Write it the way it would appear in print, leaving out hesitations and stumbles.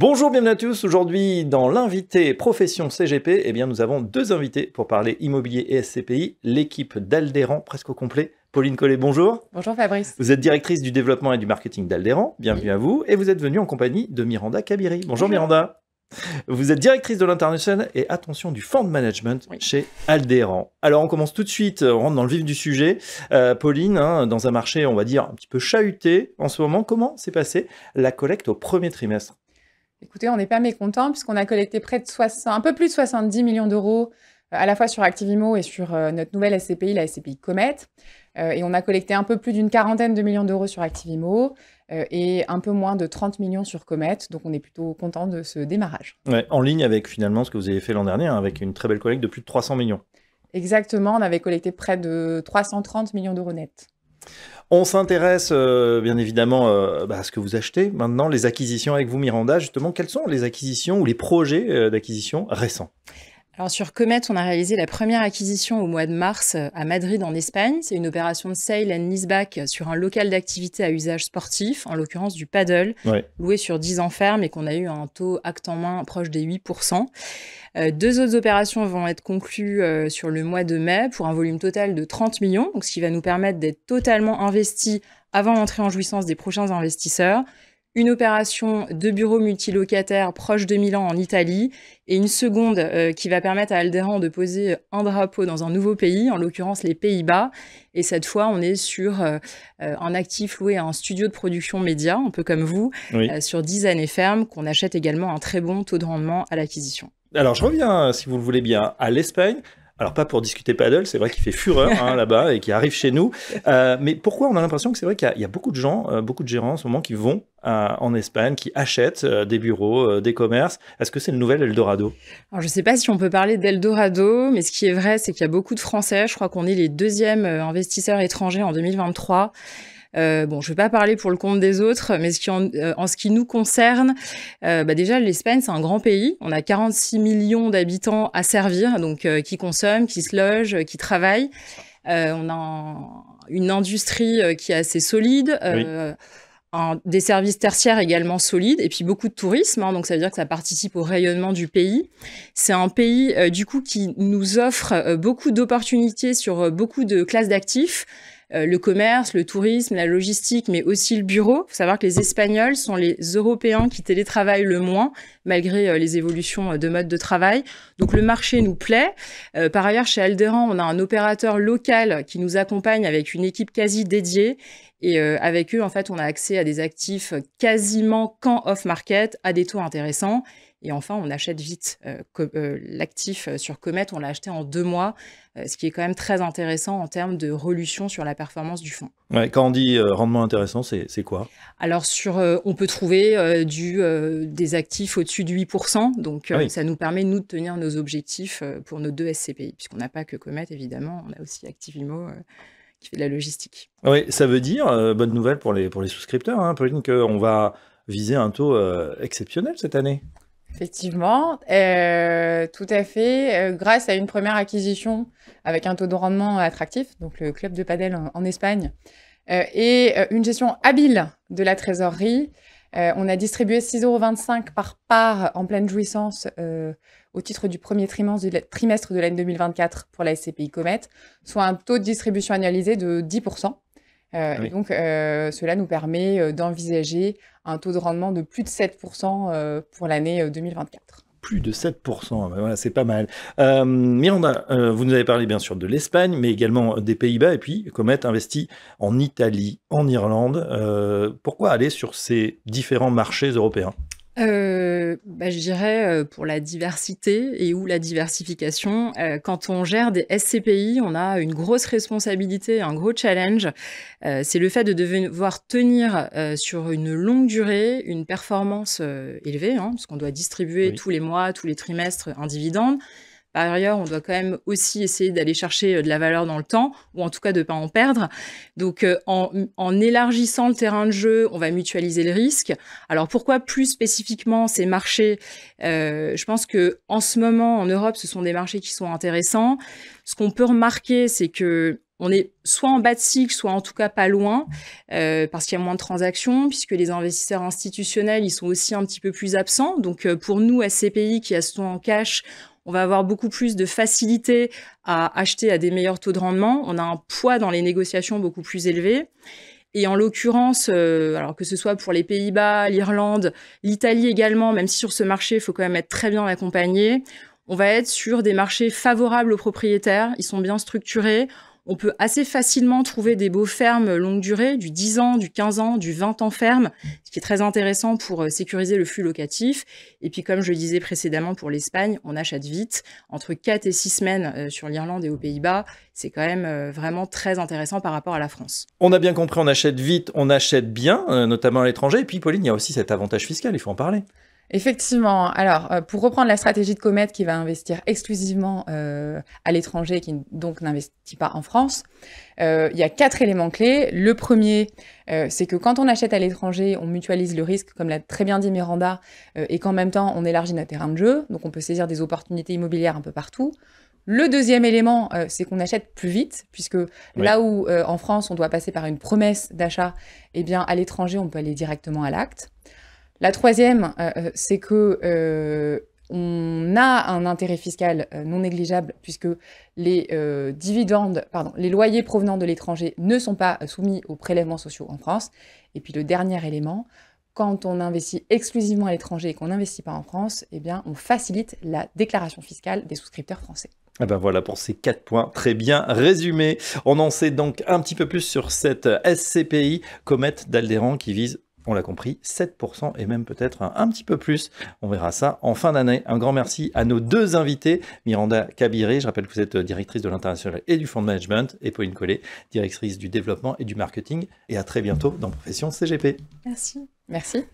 Bonjour, bienvenue à tous. Aujourd'hui, dans l'invité profession CGP, eh bien, nous avons deux invités pour parler immobilier et SCPI, l'équipe d'Aldéran, presque au complet. Pauline Collet, bonjour. Bonjour Fabrice. Vous êtes directrice du développement et du marketing d'Aldéran. Bienvenue à vous. Et vous êtes venue en compagnie de Miranda Kabiri. Bonjour Miranda. Vous êtes directrice de l'international et attention du fund management chez Aldéran. Alors on commence tout de suite, on rentre dans le vif du sujet. Pauline, dans un marché on va dire un petit peu chahuté en ce moment, comment s'est passée la collecte au premier trimestre? Écoutez, on n'est pas mécontents puisqu'on a collecté un peu plus de 70 millions d'euros à la fois sur Activimo et sur notre nouvelle SCPI, la SCPI Comet. Et on a collecté un peu plus d'une quarantaine de millions d'euros sur Activimo et un peu moins de 30 millions sur Comet. Donc on est plutôt content de ce démarrage. Ouais, en ligne avec finalement ce que vous avez fait l'an dernier, avec une très belle collecte de plus de 300 millions. Exactement, on avait collecté près de 330 millions d'euros nets. On s'intéresse bien évidemment à ce que vous achetez maintenant, les acquisitions avec vous Miranda. Justement, quelles sont les acquisitions ou les projets d'acquisition récents? Alors sur Comet, on a réalisé la première acquisition au mois de mars à Madrid en Espagne. C'est une opération de sale and leaseback sur un local d'activité à usage sportif, en l'occurrence du paddle, loué sur 10 ans ferme et qu'on a eu un taux acte en main proche des 8%. Deux autres opérations vont être conclues sur le mois de mai pour un volume total de 30 millions, donc ce qui va nous permettre d'être totalement investis avant l'entrée en jouissance des prochains investisseurs. Une opération de bureaux multilocataires proche de Milan en Italie et une seconde qui va permettre à Aldéran de poser un drapeau dans un nouveau pays, en l'occurrence les Pays-Bas. Et cette fois, on est sur un actif loué à un studio de production média, un peu comme vous, sur 10 années fermes, qu'on achète également un très bon taux de rendement à l'acquisition. Alors je reviens, si vous le voulez bien, à l'Espagne. Alors pas pour discuter paddle, c'est vrai qu'il fait fureur là-bas et qui arrive chez nous. Mais pourquoi on a l'impression que c'est vrai qu'il y a beaucoup de gens, beaucoup de gérants en ce moment qui vont en Espagne, qui achètent des bureaux, des commerces. Est-ce que c'est le nouvel Eldorado? Alors je ne sais pas si on peut parler d'Eldorado, mais ce qui est vrai, c'est qu'il y a beaucoup de Français. Je crois qu'on est les deuxièmes investisseurs étrangers en 2023. Bon, je ne vais pas parler pour le compte des autres, mais en ce qui nous concerne, déjà, l'Espagne, c'est un grand pays. On a 46 millions d'habitants à servir, donc qui consomment, qui se logent, qui travaillent. On a une industrie qui est assez solide, des services tertiaires également solides, et puis beaucoup de tourisme, donc ça veut dire que ça participe au rayonnement du pays. C'est un pays, du coup, qui nous offre beaucoup d'opportunités sur beaucoup de classes d'actifs. Le commerce, le tourisme, la logistique, mais aussi le bureau. Il faut savoir que les Espagnols sont les Européens qui télétravaillent le moins, malgré les évolutions de mode de travail. Donc le marché nous plaît. Par ailleurs, chez Aldéran, on a un opérateur local qui nous accompagne avec une équipe quasi dédiée. Et avec eux, en fait, on a accès à des actifs quasiment qu'en off-market, à des taux intéressants. Et enfin, on achète vite. L'actif sur Comet, on l'a acheté en 2 mois, ce qui est quand même très intéressant en termes de résolution sur la performance du fonds. Ouais, quand on dit rendement intéressant, c'est quoi? Alors, on peut trouver des actifs au-dessus de 8%. Donc, ça nous permet, nous, de tenir nos objectifs pour nos 2 SCPI, puisqu'on n'a pas que Comet, évidemment. On a aussi Activimo qui fait de la logistique. Oui, ça veut dire, bonne nouvelle pour les souscripteurs, Pauline, qu'on va viser un taux exceptionnel cette année. Effectivement, tout à fait. Grâce à une première acquisition avec un taux de rendement attractif, donc le club de padel en Espagne, et une gestion habile de la trésorerie, on a distribué 6,25 € par part en pleine jouissance au titre du premier trimestre de l'année 2024 pour la SCPI Comet, soit un taux de distribution annualisé de 10%. Et donc, cela nous permet d'envisager un taux de rendement de plus de 7% pour l'année 2024. Plus de 7%, voilà, c'est pas mal. Miranda, vous nous avez parlé bien sûr de l'Espagne, mais également des Pays-Bas, et puis Comet investit en Italie, en Irlande. Pourquoi aller sur ces différents marchés européens? Je dirais pour la diversité et ou la diversification. Quand on gère des SCPI, on a une grosse responsabilité, un gros challenge. C'est le fait de devoir tenir sur une longue durée une performance élevée, parce qu'on doit distribuer tous les mois, tous les trimestres un dividende. Par ailleurs, on doit quand même aussi essayer d'aller chercher de la valeur dans le temps, ou en tout cas de ne pas en perdre. Donc, en élargissant le terrain de jeu, on va mutualiser le risque. Alors, pourquoi plus spécifiquement ces marchés? Je pense qu'en ce moment, en Europe, ce sont des marchés qui sont intéressants. Ce qu'on peut remarquer, c'est que on est soit en bas de cycle, soit en tout cas pas loin, parce qu'il y a moins de transactions, puisque les investisseurs institutionnels, ils sont aussi un petit peu plus absents. Donc, pour nous, SCPI, qui achetons en cash, on va avoir beaucoup plus de facilité à acheter à des meilleurs taux de rendement. On a un poids dans les négociations beaucoup plus élevé. Et en l'occurrence, alors que ce soit pour les Pays-Bas, l'Irlande, l'Italie également, même si sur ce marché, il faut quand même être très bien accompagné, on va être sur des marchés favorables aux propriétaires. Ils sont bien structurés. On peut assez facilement trouver des beaux fermes longue durée, du 10 ans, du 15 ans, du 20 ans ferme, ce qui est très intéressant pour sécuriser le flux locatif. Et puis, comme je le disais précédemment pour l'Espagne, on achète vite, entre 4 et 6 semaines sur l'Irlande et aux Pays-Bas. C'est quand même vraiment très intéressant par rapport à la France. On a bien compris, on achète vite, on achète bien, notamment à l'étranger. Et puis, Pauline, il y a aussi cet avantage fiscal, il faut en parler. Effectivement. Alors, pour reprendre la stratégie de Comet qui va investir exclusivement à l'étranger, qui donc n'investit pas en France, il y a 4 éléments clés. Le premier, c'est que quand on achète à l'étranger, on mutualise le risque, comme l'a très bien dit Miranda, et qu'en même temps, on élargit notre terrain de jeu. Donc, on peut saisir des opportunités immobilières un peu partout. Le deuxième élément, c'est qu'on achète plus vite, puisque là où en France, on doit passer par une promesse d'achat, eh bien, à l'étranger, on peut aller directement à l'acte. La troisième, c'est que on a un intérêt fiscal non négligeable puisque les les loyers provenant de l'étranger ne sont pas soumis aux prélèvements sociaux en France. Et puis le dernier élément, quand on investit exclusivement à l'étranger et qu'on n'investit pas en France, eh bien, on facilite la déclaration fiscale des souscripteurs français. Et ben voilà pour ces 4 points très bien résumés. On en sait donc un petit peu plus sur cette SCPI Comet d'Alderan qui vise, on l'a compris, 7% et même peut-être un petit peu plus. On verra ça en fin d'année. Un grand merci à nos 2 invités, Miranda Kabiri, je rappelle que vous êtes directrice de l'international et du fonds de management, et Pauline Collet, directrice du développement et du marketing. Et à très bientôt dans Profession CGP. Merci. Merci.